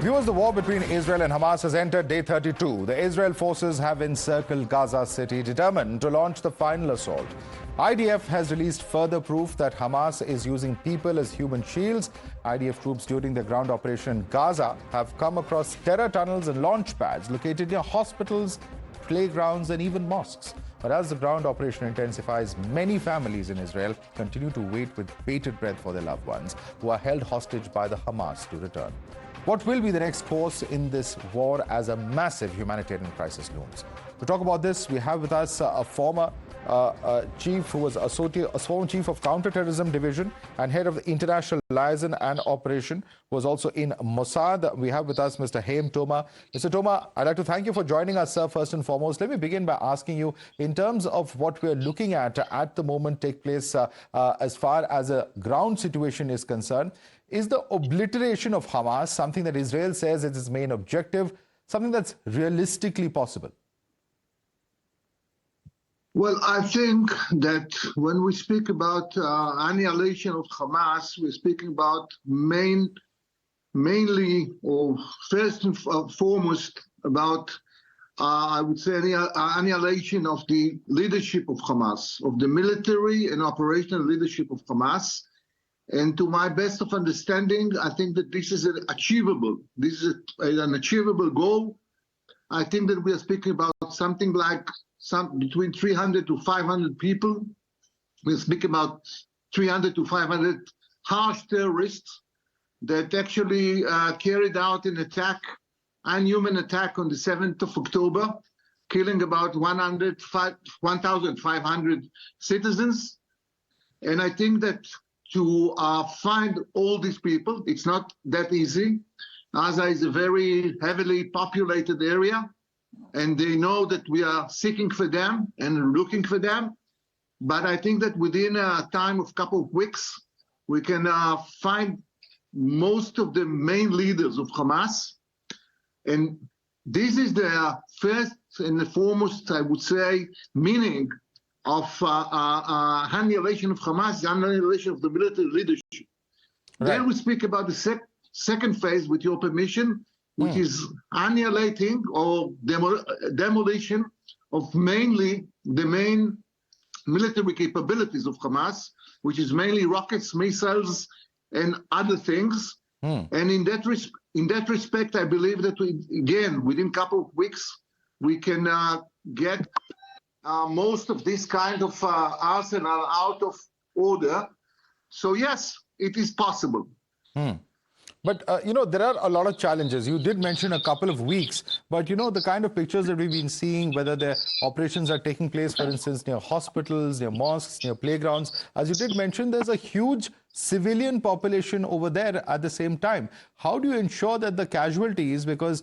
Viewers, the war between Israel and Hamas has entered day 32. The Israel forces have encircled Gaza city, determined to launch the final assault. IDF has released further proof that Hamas is using people as human shields. IDF troops during their ground operation in Gaza have come across terror tunnels and launch pads located near hospitals, playgrounds and even mosques. But as the ground operation intensifies, many families in Israel continue to wait with bated breath for their loved ones who are held hostage by the Hamas to return. What will be the next course in this war as a massive humanitarian crisis looms? To talk about this, we have with us a former chief who was a former chief of Counter Terrorism Division and head of the International Liaison and Operation, who was also in Mossad. We have with us Mr. Haim Tomer. Mr. Tomer, I'd like to thank you for joining us, sir, first and foremost. Let me begin by asking you, in terms of what we're looking at the moment take place as far as a ground situation is concerned, is the obliteration of Hamas something that Israel says is its main objective, something that's realistically possible? Well, I think that when we speak about annihilation of Hamas, we're speaking about mainly or first and foremost about, I would say, annihilation of the leadership of Hamas, of the military and operational leadership of Hamas. And to my best of understanding, I think that this is achievable. This is an achievable goal. I think that we are speaking about something like between 300 to 500 people. We're speaking about 300 to 500 harsh terrorists that actually carried out an attack, unhuman attack on the 7th of October, killing about 1,500 citizens. And I think that to find all these people, it's not that easy. Gaza is a very heavily populated area, and they know that we are seeking for them and looking for them. But I think that within a time of a couple of weeks, we can find most of the main leaders of Hamas. And this is the first and the foremost, I would say, meaning of annihilation of Hamas, annihilation of the military leadership. Right. Then we speak about the second phase, with your permission, which is annihilating or demolition of mainly the main military capabilities of Hamas, which is mainly rockets, missiles, and other things. And in that respect, I believe that again, within a couple of weeks, we can get most of this kind of arsenal out of order. So yes, it is possible. But, there are a lot of challenges. You did mention a couple of weeks, but, the kind of pictures that we've been seeing, whether the operations are taking place, for instance, near hospitals, near mosques, near playgrounds, as you did mention, there's a huge civilian population over there at the same time. How do you ensure that the casualties, because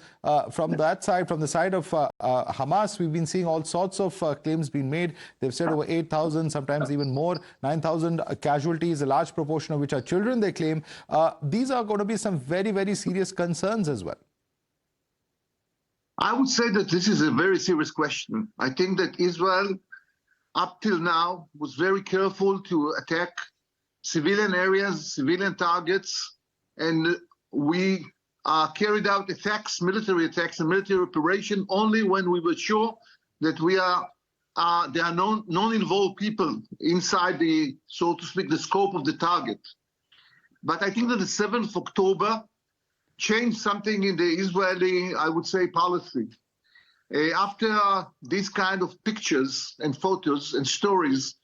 from that side, from the side of Hamas, we've been seeing all sorts of claims being made. They've said over 8,000, sometimes even more, 9,000 casualties, a large proportion of which are children, they claim. These are going to be some very, very serious concerns as well. I would say that this is a very serious question. I think that Israel, up till now, was very careful to attack civilian areas, civilian targets, and we carried out attacks, military attacks and military operation only when we were sure that there are non-involved people inside the, so to speak, the scope of the target. But I think that the 7th of October changed something in the Israeli, I would say, policy. After these kind of pictures and photos and stories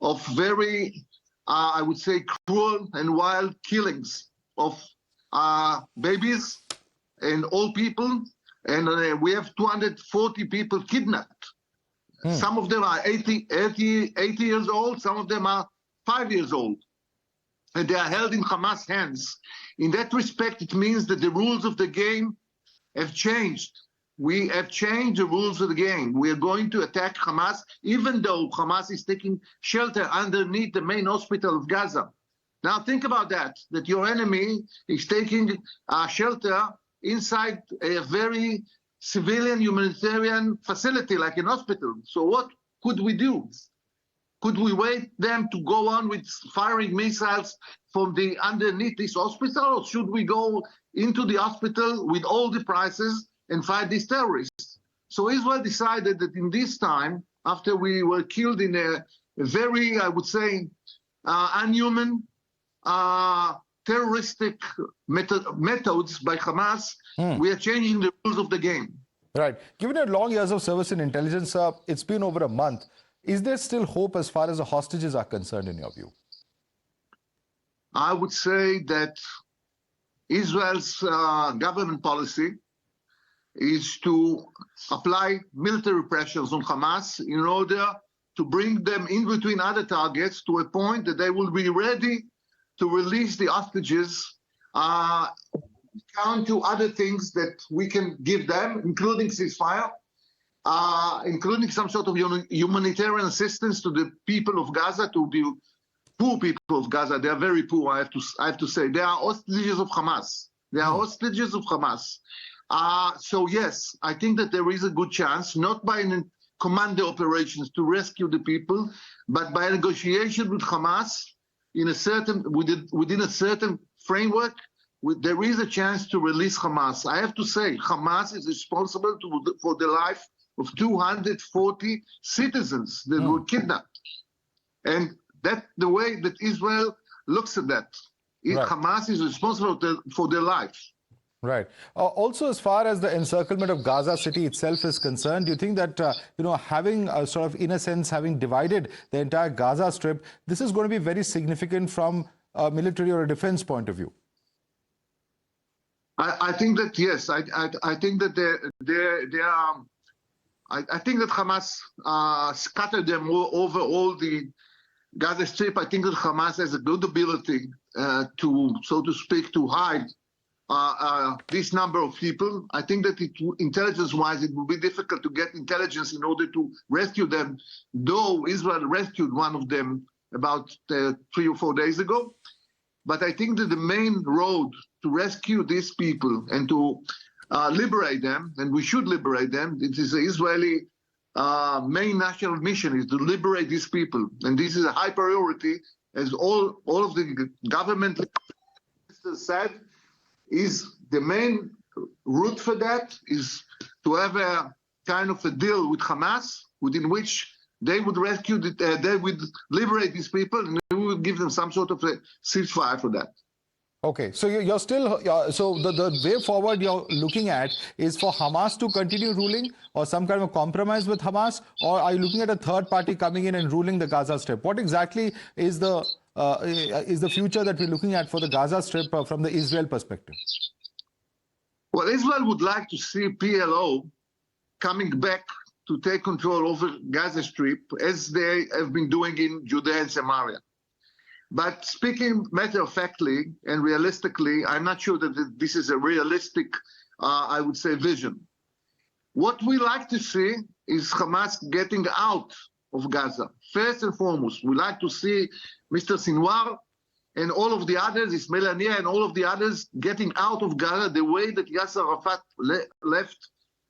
of very I would say, cruel and wild killings of babies and old people. And we have 240 people kidnapped. Some of them are 80 years old. Some of them are 5 years old. And they are held in Hamas hands. In that respect, it means that the rules of the game have changed. We have changed the rules of the game. We are going to attack Hamas, even though Hamas is taking shelter underneath the main hospital of Gaza. Now think about that your enemy is taking shelter inside a very civilian humanitarian facility like an hospital. So what could we do? Could we wait them to go on with firing missiles from the underneath this hospital, or should we go into the hospital with all the prices and fight these terrorists? So Israel decided that in this time, after we were killed in a very, I would say, unhuman, terroristic methods by Hamas, we are changing the rules of the game. Right. Given your long years of service in intelligence, it's been over a month. Is there still hope as far as the hostages are concerned, in your view? I would say that Israel's government policy is to apply military pressures on Hamas in order to bring them in between other targets to a point that they will be ready to release the hostages, down to other things that we can give them, including ceasefire, including some sort of humanitarian assistance to the people of Gaza, to the poor people of Gaza. They are very poor, I have to say. They are hostages of Hamas. They are hostages of Hamas. So yes, I think that there is a good chance, not by commando operations to rescue the people, but by negotiation with Hamas in a certain within a certain framework. There is a chance to release Hamas. I have to say, Hamas is responsible for the life of 240 citizens that were kidnapped, and that's the way that Israel looks at that. Right. Hamas is responsible for their life. Right. Also, as far as the encirclement of Gaza City itself is concerned, do you think that, having sort of, in a sense, having divided the entire Gaza Strip, this is going to be very significant from a military or a defense point of view? I think that, yes. I think that I think that Hamas scattered them over all the Gaza Strip. I think that Hamas has a good ability to, so to speak, to hide this number of people. I think that intelligence-wise, it will be difficult to get intelligence in order to rescue them, though Israel rescued one of them about 3 or 4 days ago. But I think that the main road to rescue these people and to liberate them, and we should liberate them, it is the Israeli main national mission, is to liberate these people. And this is a high priority, as all of the government ministers said. Is the main route for that is to have a kind of a deal with Hamas, within which they would rescue, they would liberate these people, and we would give them some sort of a ceasefire for that. Okay, so you're still, so the way forward you're looking at is for Hamas to continue ruling, or some kind of a compromise with Hamas, or are you looking at a third party coming in and ruling the Gaza Strip? What exactly is the future that we're looking at for the Gaza Strip from the Israel perspective? Well, Israel would like to see PLO coming back to take control over Gaza Strip, as they have been doing in Judea and Samaria. But speaking matter-of-factly and realistically, I'm not sure that this is a realistic, I would say, vision. What we like to see is Hamas getting out of Gaza. First and foremost, we like to see Mr. Sinwar and all of the others, Ismail Haniyeh and all of the others, getting out of Gaza the way that Yasser Arafat left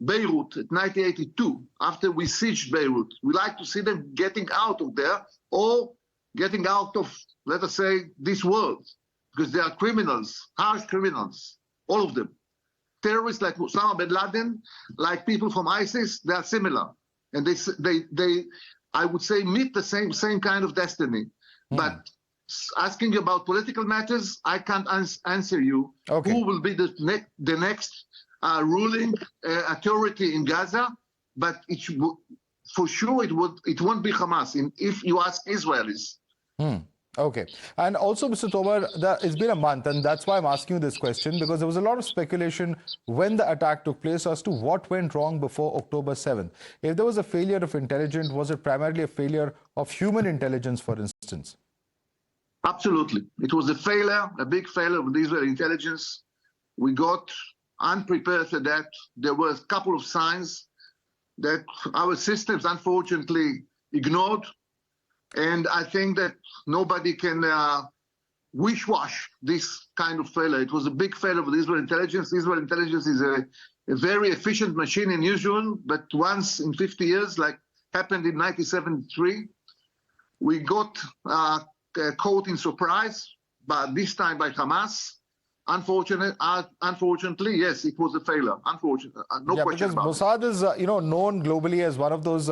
Beirut in 1982, after we sieged Beirut. We like to see them getting out of there, or getting out of, let us say, this world, because they are criminals, harsh criminals, all of them. Terrorists like Osama bin Laden, like people from ISIS, they are similar. And they I would say, meet the same kind of destiny. But asking you about political matters, I can't answer you. Okay. Who will be the next ruling authority in Gaza? But for sure it won't be Hamas. If you ask Israelis. Okay. And also, Mr. Tomer, it's been a month, and that's why I'm asking you this question, because there was a lot of speculation when the attack took place as to what went wrong before October 7th. If there was a failure of intelligence, was it primarily a failure of human intelligence, for instance? Absolutely. It was a failure, a big failure of the Israeli intelligence. We got unprepared for that. There were a couple of signs that our systems, unfortunately, ignored. And I think that nobody can wish-wash this kind of failure. It was a big failure of the Israel intelligence. Israel intelligence is a very efficient machine in usual, but once in 50 years, like happened in 1973, We got caught in surprise, but this time by Hamas. Unfortunately, yes, it was a failure. Unfortunately, no question about it. Because Mossad is, known globally as one of those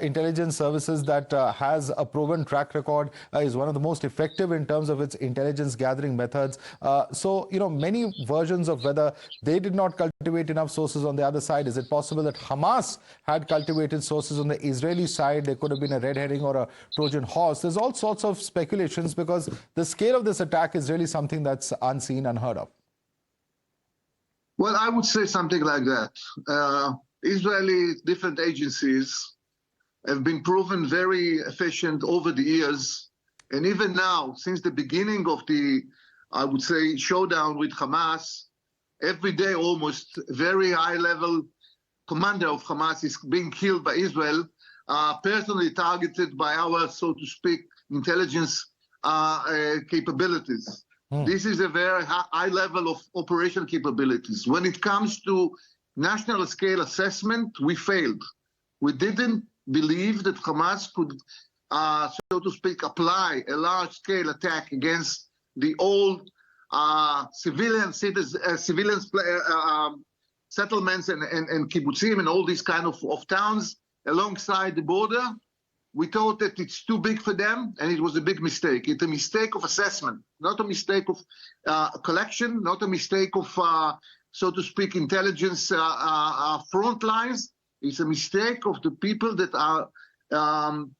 intelligence services that has a proven track record, is one of the most effective in terms of its intelligence gathering methods. So, many versions of whether they did not cultivate enough sources on the other side. Is it possible that Hamas had cultivated sources on the Israeli side? There could have been a red herring or a Trojan horse. There's all sorts of speculations because the scale of this attack is really something that's unseen, unheard of. Well, I would say something like that. Israeli different agencies have been proven very efficient over the years. And even now, since the beginning of the, I would say, showdown with Hamas, every day almost very high-level commander of Hamas is being killed by Israel, personally targeted by our, so to speak, intelligence capabilities. This is a very high level of operational capabilities. When it comes to national scale assessment, we failed. We didn't believe that Hamas could, so to speak, apply a large scale attack against the old civilian settlements and kibbutzim and all these kind of towns alongside the border. We thought that it's too big for them, and it was a big mistake. It's a mistake of assessment, not a mistake of collection, not a mistake of, so to speak, intelligence front lines. It's a mistake of the people that are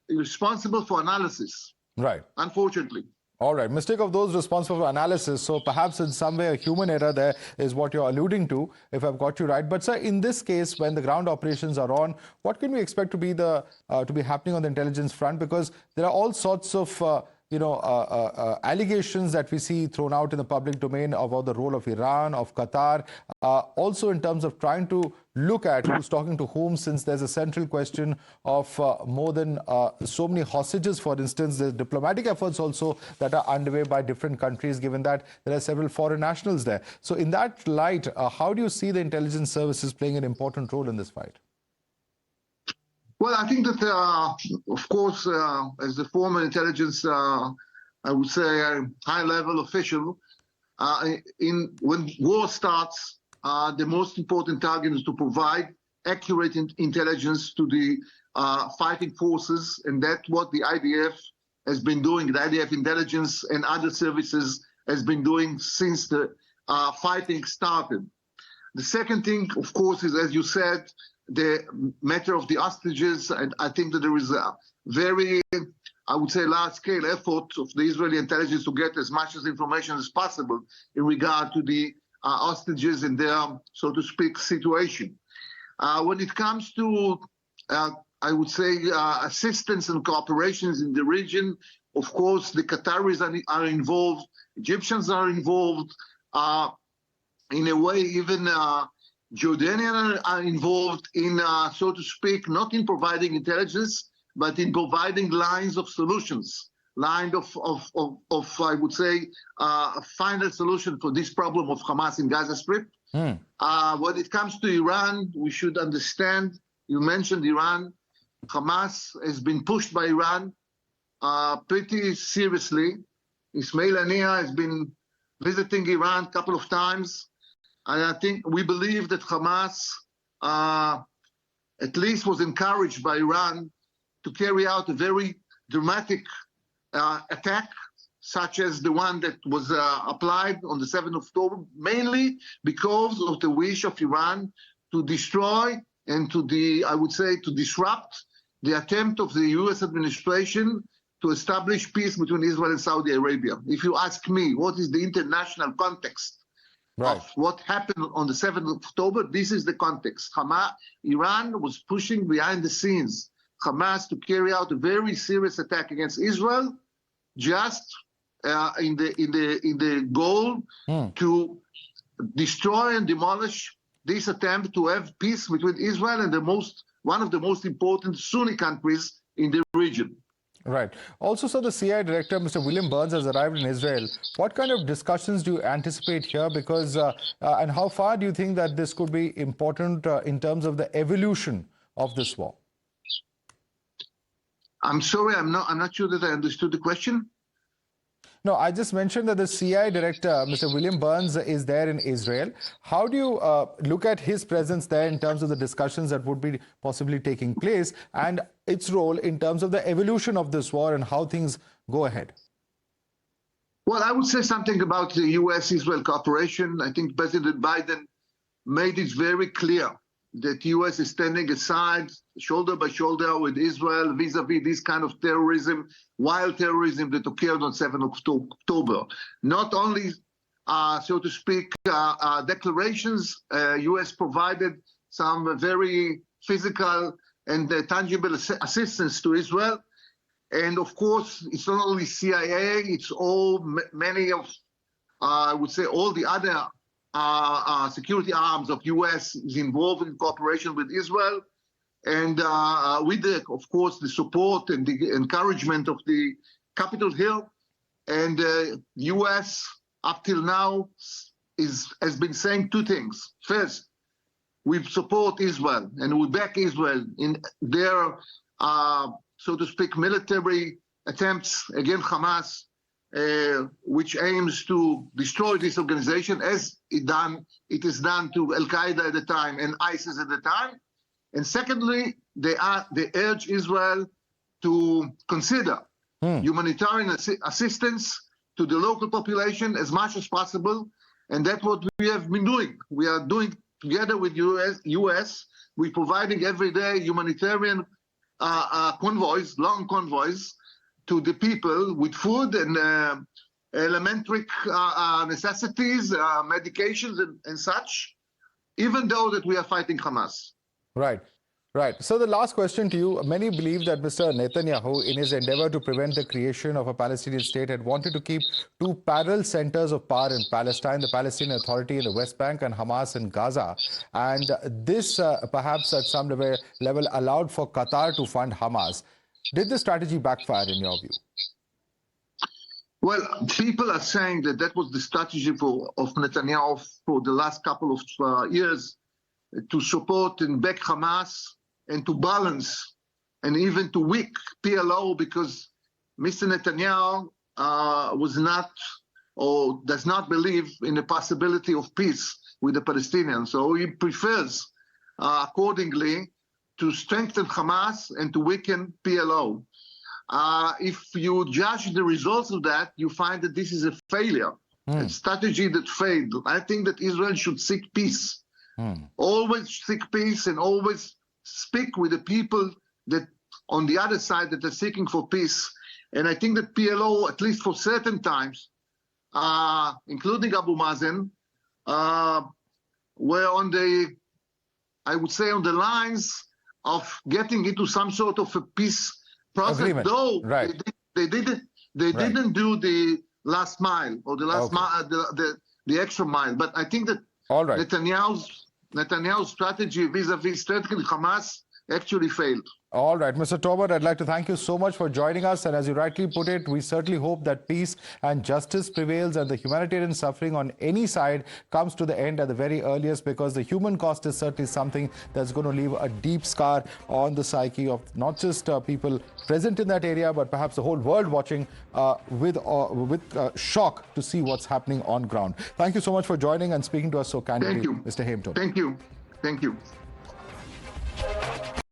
responsible for analysis. Right. Unfortunately. All right. Mistake of those responsible for analysis. So perhaps in some way a human error there is what you're alluding to, if I've got you right. But sir, in this case, when the ground operations are on, what can we expect to be happening on the intelligence front? Because there are all sorts of allegations that we see thrown out in the public domain about the role of Iran, of Qatar, also in terms of trying to look at who's talking to whom, since there's a central question of more than so many hostages, for instance. There's diplomatic efforts also that are underway by different countries, given that there are several foreign nationals there. So in that light, how do you see the intelligence services playing an important role in this fight? Well, I think that, of course, as a former intelligence, I would say, high-level official, when war starts, the most important target is to provide accurate intelligence to the fighting forces, and that's what the IDF has been doing. The IDF intelligence and other services has been doing since the fighting started. The second thing, of course, is, as you said, the matter of the hostages, and I think that there is a very, I would say, large-scale effort of the Israeli intelligence to get as much information as possible in regard to the hostages and their, so to speak, situation. When it comes to, I would say, assistance and cooperations in the region, of course, the Qataris are involved, Egyptians are involved, in a way, even Jordanians are involved in, so to speak, not in providing intelligence, but in providing lines of solutions, line of I would say, a final solution for this problem of Hamas in Gaza Strip. When it comes to Iran, we should understand, you mentioned Iran, Hamas has been pushed by Iran pretty seriously. Ismail Haniyeh has been visiting Iran a couple of times. And I think we believe that Hamas at least was encouraged by Iran to carry out a very dramatic attack, such as the one that was applied on the 7th of October, mainly because of the wish of Iran to destroy and I would say, to disrupt the attempt of the U.S. administration to establish peace between Israel and Saudi Arabia. If you ask me, what is the international context of what happened on the 7th of October, this is the context. Iran was pushing behind the scenes Hamas to carry out a very serious attack against Israel, just in the goal to destroy and demolish this attempt to have peace between Israel and one of the most important Sunni countries in the region. Right. Also, sir, the CIA director, Mr. William Burns, has arrived in Israel. What kind of discussions do you anticipate here? Because, and how far do you think that this could be important in terms of the evolution of this war? I'm sorry, I'm not sure that I understood the question. No, I just mentioned that the CIA director, Mr. William Burns, is there in Israel. How do you look at his presence there in terms of the discussions that would be possibly taking place and its role in terms of the evolution of this war and how things go ahead? Well, I would say something about the U.S.-Israel cooperation. I think President Biden made it very clear that the U.S. is standing aside, shoulder by shoulder with Israel vis-a-vis this kind of terrorism, wild terrorism that occurred on 7th October. Not only, so to speak, declarations, U.S. provided some very physical and tangible assistance to Israel. And of course, it's not only CIA, it's many of, I would say, all the other security arms of U.S. is involved in cooperation with Israel, and with, of course, the support and the encouragement of the Capitol Hill. And U.S. up till now has been saying two things. First, we support Israel and we back Israel in their, so to speak, military attempts against Hamas, which aims to destroy this organization, as it is done to Al-Qaeda at the time and ISIS at the time. And secondly, they urge Israel to consider humanitarian assistance to the local population as much as possible. And that's what we have been doing. We are doing together with US. We're providing every day humanitarian convoys, long convoys, to the people with food and elementary necessities, medications and such, even though that we are fighting Hamas. Right, right. So the last question to you, many believe that Mr. Netanyahu, in his endeavor to prevent the creation of a Palestinian state, had wanted to keep two parallel centers of power in Palestine, the Palestinian Authority in the West Bank and Hamas in Gaza. And this perhaps at some level allowed for Qatar to fund Hamas. Did the strategy backfire in your view? Well, people are saying that that was the strategy of Netanyahu for the last couple of years, to support and back Hamas and to balance and even to weak PLO, because Mr. Netanyahu was not or does not believe in the possibility of peace with the Palestinians. So he prefers, accordingly, to strengthen Hamas and to weaken PLO. If you judge the results of that, you find that this is a failure, a strategy that failed. I think that Israel should seek peace. Always seek peace and always speak with the people that on the other side that are seeking for peace. And I think that PLO, at least for certain times, including Abu Mazen, were on the, I would say, on the lines of getting into some sort of a peace process, agreement. Though right. they didn't do the last mile or the last mile, the extra mile. But I think that all right. Netanyahu's strategy vis-a-vis strengthening Hamas actually failed. All right, Mr. Tomer, I'd like to thank you so much for joining us. And as you rightly put it, we certainly hope that peace and justice prevails and the humanitarian suffering on any side comes to the end at the very earliest, because the human cost is certainly something that's going to leave a deep scar on the psyche of not just people present in that area, but perhaps the whole world watching with shock to see what's happening on ground. Thank you so much for joining and speaking to us so candidly, Mr. Haim Tomer. Thank you. Thank you.